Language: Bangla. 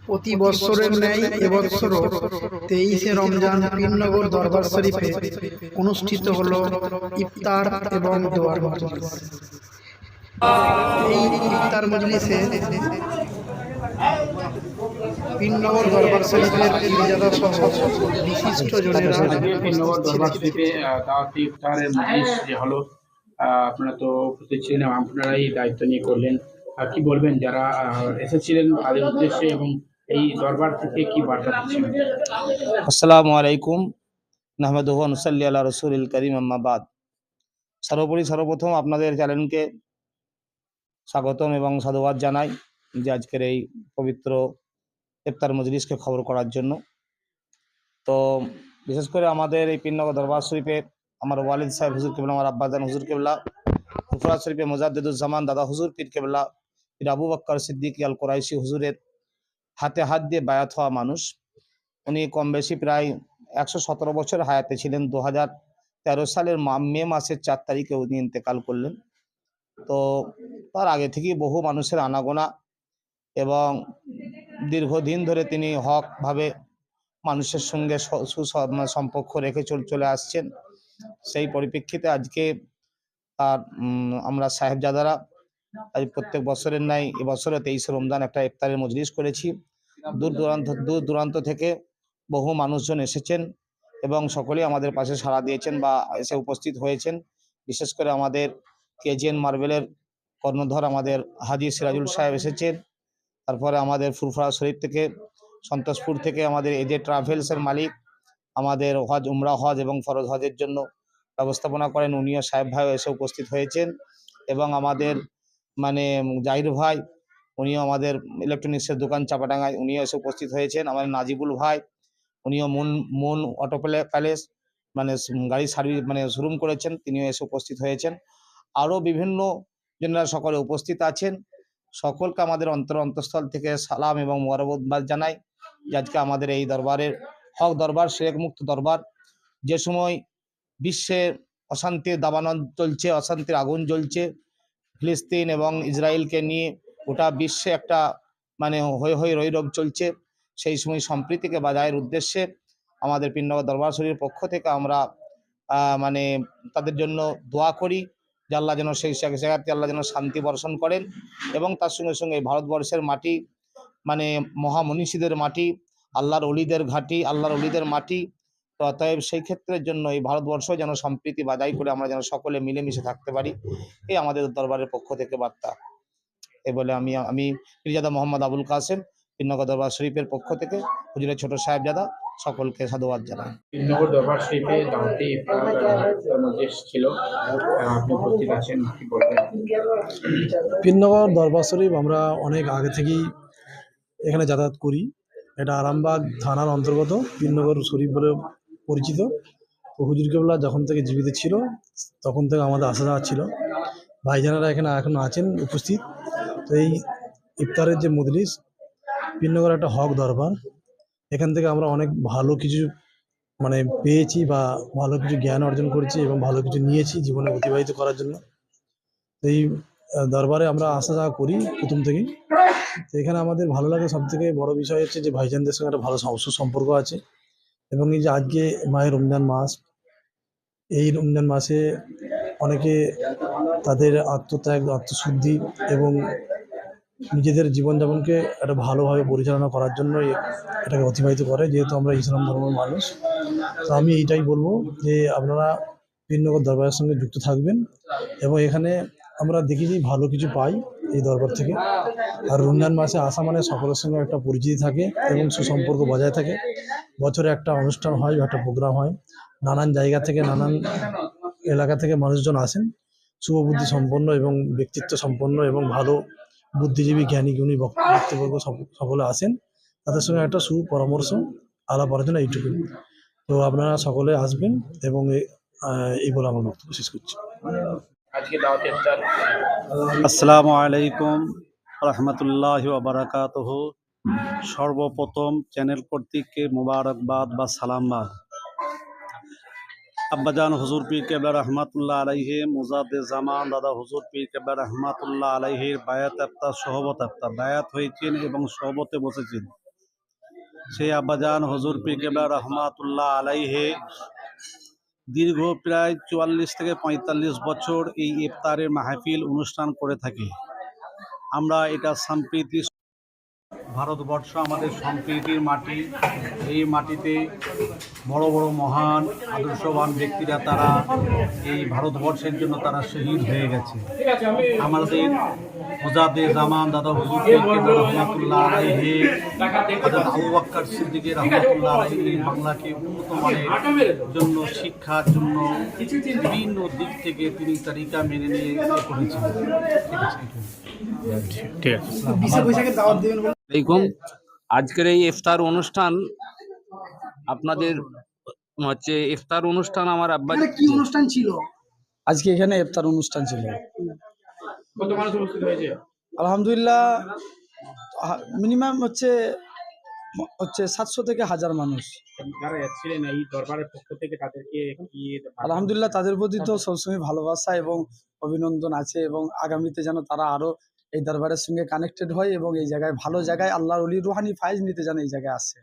প্রতি বৎসরের ন্যায় এবৎসরও 23শে রমজান পীরনগর দরবার শরীফে অনুষ্ঠিত হল ইফতার এবং দোয়ার মজলিস। এই ইফতার মজলিসে পীরনগর দরবার শরীফের পীরজাদা সহ বিশিষ্ট জনেরা পীরনগর দরবার শরীফে দাওয়াতি ইফতারের মজলিস যে হলো, আপনারা তো উপস্থিত ছিলেন, আপনারাই দায়িত্ব নিয়ে করলেন। কি বলবেন যারা এসেছিলেন তাদের উদ্দেশ্যে এবং এই দরবার থেকে কি বার্তা দিচ্ছেন? আসসালামু আলাইকুম, নাহমাদুহু ওয়া নুসাল্লি আলা রাসূলিল কারীম, আম্মা বাদ। সর্বপ্রথম আপনাদের চ্যানেলকে স্বাগতম এবং সাধুবাদ জানাই যে আজকের এই পবিত্র ইফতার মজলিসকে খবর করার জন্য। তো বিশেষ করে আমাদের এই পীরনগর দরবার শরীফে আমার ওয়ালিদ সাহেব হুজুর কেবলা, আমার আব্বাজান হুজুর কেবলা, ফুরফুরা শরীফে মুজাদ্দিদুজ্জামান দাদা হুজুর পীর কেবলা, পীর আবু বকর সিদ্দিক আল কুরাইশি হুজুরের হাতে হাত দিয়ে বায়াত হওয়া মানুষ। উনি কম বেশি প্রায় 117 বছর হায়াতে ছিলেন। 2013 সালের মে মাসের 4 তারিখে উনি ইন্তেকাল করলেন। তো তার আগে থেকেই বহু মানুষের আনাগোনা এবং দীর্ঘদিন ধরে তিনি হকভাবে মানুষের সঙ্গে সম্পর্ক রেখে চলে আসছেন। সেই পরিপ্রেক্ষিতে আজকে আর আমরা সাহেবজাদারা আজ প্রত্যেক বছরের ন্যায় এবছরে 23শে রমজান একটা ইফতারের মজলিস করেছি। দূর দূরান্ত থেকে বহু মানুষজন এসেছেন এবং সকলেই আমাদের পাশে সাড়া দিয়েছেন বা এসে উপস্থিত হয়েছেন। বিশেষ করে আমাদের কেজিএন মার্বেলের কর্ণধর আমাদের হাজি সিরাজুল সাহেব এসেছেন। তারপরে আমাদের ফুরফুরা শরীফ থেকে, সন্তোষপুর থেকে আমাদের এজে ট্রাভেলসের মালিক আমাদের উমরা হজ এবং ফরজ হজের জন্য ব্যবস্থাপনা করেন, উনিও সাহেব ভাই এসে উপস্থিত হয়েছেন। এবং আমাদের জাহির ভাই, উনিও আমাদের ইলেকট্রনিক্সের দোকান চাপাডাঙ্গায়, উনিও এসে উপস্থিত হয়েছেন। আমাদের নাজিবুল ভাই, উনিও মুন অটো প্যালেস গাড়ি সার্ভিস শোরুম করেছেন, তিনিও এসে উপস্থিত হয়েছেন। আরও বিভিন্ন জনেরা সকলে উপস্থিত আছেন। সকলকে আমাদের অন্তঃস্থল থেকে সালাম এবং মোবারকবাদ জানাই যে আজকে আমাদের এই দরবারের হক দরবার, শিরক মুক্ত দরবার। যে সময় বিশ্বে অশান্তির দাবানল চলছে, অশান্তির আগুন জ্বলছে, ফিলিস্তিন এবং ইসরায়েলকে নিয়ে গোটা বিশ্বে একটা হই রৈরব চলছে, সেই সময় সম্প্রীতিকে বাজায়ের উদ্দেশ্যে আমাদের পীরনগর দরবার শরীফের পক্ষ থেকে আমরা তাদের জন্য দোয়া করি যে আল্লাহ যেন সেই জায়গাতে আল্লাহ যেন শান্তি বর্ষণ করেন। এবং তার সঙ্গে সঙ্গে ভারতবর্ষের মাটি মহামনীষীদের মাটি, আল্লাহর অলিদের ঘাঁটি, আল্লাহর অলিদের মাটি। তো অতএব সেই ক্ষেত্রের জন্য এই ভারতবর্ষ যেন সম্প্রীতি বাজাই করে আমরা যেন সকলে মিলেমিশে থাকতে পারি, এই আমাদের দরবারের পক্ষ থেকে বার্তা। এ বলে আমি পীরজাদা মোহাম্মদ আবুল কাসেম, পীরনগর দরবার শরীফের পক্ষ থেকে হুজুরের ছোট সাহেবজাদা, সকলকে সাধুবাদ জানাই। পীরনগর দরবার শরীফে দাওয়াতি ইফতার মজলিস ছিল, আপনি উপস্থিত আছেন, কি বলবেন? পীরনগর দরবার শরীফ আমরা অনেক আগে থেকেই এখানে যাতায়াত করি। এটা আরামবাগ থানার অন্তর্গত পীরনগর শরীফ বলে পরিচিত। তো হুজুর কেবলা যখন থেকে জীবিত ছিল তখন থেকে আমাদের আসা যাওয়া ছিল। ভাইজানেরা এখানে এখন আছেন উপস্থিত। তো এই ইফতারের যে মজলিস, পীরনগর একটা হক দরবার, এখান থেকে আমরা অনেক ভালো কিছু পেয়েছি বা ভালো কিছু জ্ঞান অর্জন করেছি এবং ভালো কিছু নিয়েছি জীবনে অতিবাহিত করার জন্য। এই দরবারে আমরা আসা যাওয়া করি প্রথম থেকেই। তো এখানে আমাদের ভালো লাগে, সব থেকে বড় বিষয় হচ্ছে যে ভাইজানদের সঙ্গে একটা ভালো সম্পর্ক আছে। এবং এই যে আজকে মাহে রমজান মাস, এই রমজান মাসে অনেকে তাদের আত্মত্যাগ, আত্মশুদ্ধি এবং নিজেদের জীবনযাপনকে একটা ভালোভাবে পরিচালনা করার জন্য এটাকে অতিবাহিত করে, যেহেতু আমরা ইসলাম ধর্মের মানুষ। তো আমি এইটাই বলবো যে আপনারা পীরনগর দরবারের সঙ্গে যুক্ত থাকবেন। এবং এখানে আমরা দেখি ভালো কিছু পাই এই দরবার থেকে। আর রমজান মাসে আসা মানে সকলের সঙ্গে একটা পরিচিতি থাকে এবং সুসম্পর্ক বজায় থাকে। বছরে একটা অনুষ্ঠান হয়, একটা প্রোগ্রাম হয়, নানান জায়গা থেকে, নানান এলাকা থেকে মানুষজন আসেন, শুভবুদ্ধি সম্পন্ন এবং ব্যক্তিত্ব সম্পন্ন এবং ভালো বুদ্ধিজীবী, জ্ঞানী গুণী ব্যক্তিবর্গ সকলে আসেন। তাদের সঙ্গে একটা সুপরামর্শ আলাপ আলোচনা এইটুকু। তো আপনারা সকলে আসবেন এবং এই বলে আমার বক্তব্য শেষ করছি। আসসালামু আলাইকুম রহমতুল্লাহি ওয়া বারাকাতুহু। সর্বপ্রথম চ্যানেল কর্তৃককে মোবারকবাদ বা সালামবাদ। আব্বাজান হুজুর পীর কেবলা রহমাতুল্লাহ আলাইহি, মুজাদ্দিদুজ্জামান দাদা হুজুর পীর কেবলা রহমাতুল্লাহ আলাইহির বায়াত ইফতার, সহবত ইফতার বায়াত হয়েছেন এবং সহবতে বসেছেন। সেই আব্বাজান হজুর পীর কেবলা রহমাতুল্লাহ আলাইহে দীর্ঘ প্রায় 44 থেকে 45 বছর এই ইফতারের মাহফিল অনুষ্ঠান করে থাকে। আমরা এটা সম্প্রীতি, ভারতবর্ষ আমাদের সম্প্রীতির মাটি। এই মাটিতে বড় বড় মহান আদর্শবান ব্যক্তিরা তারা এই ভারতবর্ষের জন্য তারা শহীদ হয়ে গেছে। আমাদের মুজাদ্দে জামান দাদা হুজুর পীর কেবলা রহমাতুল্লাহ আলাইহি, হযরত আবু বকর সিদ্দিক রহমাতুল্লাহ আলাইহি বাংলাকে উন্নত মানের জন্য, শিক্ষার জন্য বিভিন্ন দিক থেকে তিনি তরিকা মেনে নিয়ে করেছেন। ঠিক আছে। বিশে বৈশাখে দাওয়াত দেবেন বলে আলাইকুম। আজকের এই ইফতার অনুষ্ঠান আপনাদের হচ্ছে ইফতার অনুষ্ঠান আমার আব্বা এখানে কি অনুষ্ঠান ছিল? আজকে এখানে ইফতার অনুষ্ঠান ছিল। কত মানুষ উপস্থিত হয়েছে? আলহামদুলিল্লাহ মিনিমাম হচ্ছে 700 থেকে 1000 মানুষ। যারা এসেছিলেন এই দরবারের পক্ষ থেকে তাদেরকে কি আলহামদুলিল্লাহ তাদের প্রতি তো সবসময় ভালোবাসা এবং অভিনন্দন আছে, এবং আগামীতে যেন তারা আরো এই দরবারের সঙ্গে কানেক্টেড হয় এবং এই জায়গায় ভালো জায়গায় আল্লাহর ওলি রুহানি ফায়েজ নিতে যেন এই জায়গায় আসে।